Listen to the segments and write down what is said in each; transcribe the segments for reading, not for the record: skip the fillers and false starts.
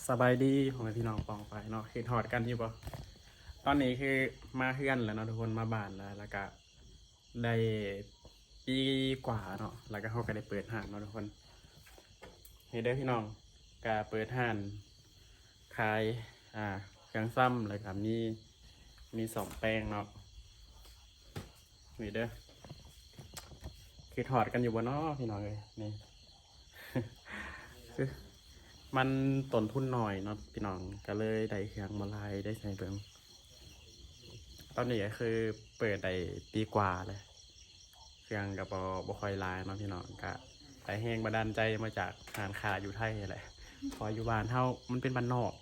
สบายดีของพี่น้องปองไปเนาะเห็นหอดกันอยู่ปะตอนนี้คือมาเฮือนแล้วเนาะทุกคนมาบ้านแล้วก็ได้ปีกว่าเนาะแล้วก็เขาก็ได้เปิดห้างเนาะทุกคนเฮ้เด้อพี่น้องก็เปิดห้างขายเครื่องซ้ำแล้วก็มีสองแปลงเนาะนี่เด้อคือถอดกันอยู่บนเนาะพี่น้องเลยนี่ คือมันต้นทุนหน่อยเนาะพี่น้องก็เลยได้เครื่องมาลายได้ใช้เบิ่งตอนนี้ก็คือเปิดได้ปีกว่าเลยเครื่องกับ่ค่อยลายเนาะพี่น้องก็ได้แห้งบันดาลใจมาจากหานขาอยู่ไทยแหละพออยู่บ้านเท่ามันเป็นบ้านนอก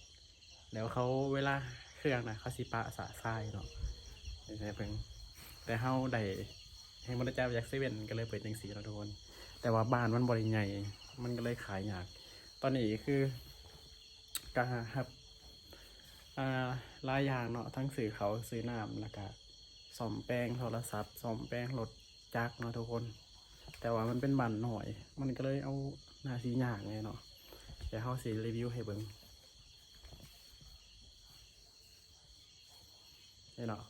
แล้วเขาเวลาเครื่องนะเขาสิปะสะทรายเนาะได้ใช้เบิ่งแต่เฮาได้แห้งบันดาลใจมาจากเซเว่นก็เลยเปิดจังสีเนาะทุกคนแต่ว่าบ้านมันบริใหญ่มันก็เลยขายยากตอนนี้คือการครับหลายอย่างเนาะทั้งสื่อเขาซื้อน้ำแล้วก็ซ่อมแป้งโทรศัพท์ซ่อมแป้งรถจักรเนาะทุกคนแต่ว่ามันเป็นบันหน่อยมันก็เลยเอาหน้าสียากไงเนาะเดี๋ยวเขาสีรีวิวให้เบิ่งนี่เนาะ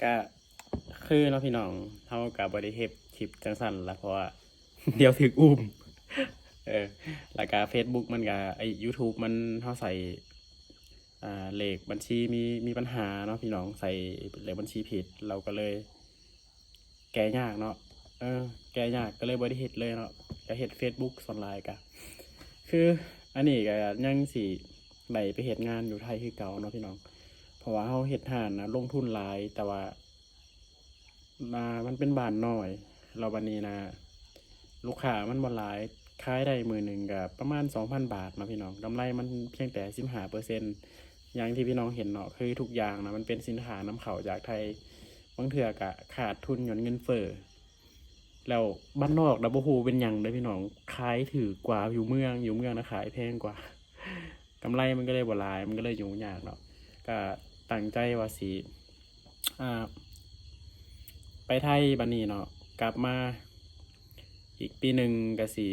ก็คือเนาะพี่น้องเขากับบริเทปคลิปจังสันละเพราะว่า เดี๋ยวถึกอุ้มแล้วก็ Facebook มันก็YouTube มันเขาใส่เลขบัญชีมีปัญหาเนาะพี่น้องใส่เลขบัญชีผิดเราก็เลยแก้ยากเนาะแก้ยากก็เลยบ่ได้เฮ็ดเลยเนาะก็เฮ็ด Facebook ส่วนหลายก็คืออันนี้ก็ยังสิได้ไปเฮ็ดงานอยู่ไทยคือเก่าเนาะพี่น้องเพราะว่าเฮาเฮ็ดห้านนะลงทุนหลายแต่ว่ามันเป็นบ้านน้อยเราบัดนี้นะลูกค้ามันบ่หลายขายได้มื้อหนึงก็ประมาณ 2,000 บาทเนาะพี่น้องกำไรมันเพียงแต่15%อย่างที่พี่น้องเห็นเนาะคือทุกอย่างนะมันเป็นสินค้านำเข้าจากไทยบางเทื่อก็ขาดทุนย้อนเงินเฟ้อแล้วบ้านนอกบ่ฮู้เป็นหยังเด้อพี่น้องขายถูกกว่าอยู่เมืองนะขายแพงกว่ากำไรมันก็เลยบ่หลายมันก็เลยยุ่งยากเนาะก็ตั้งใจว่าสิไปไทยบัดนี้เนาะกลับมาอีกปีหนึ่งก็สิ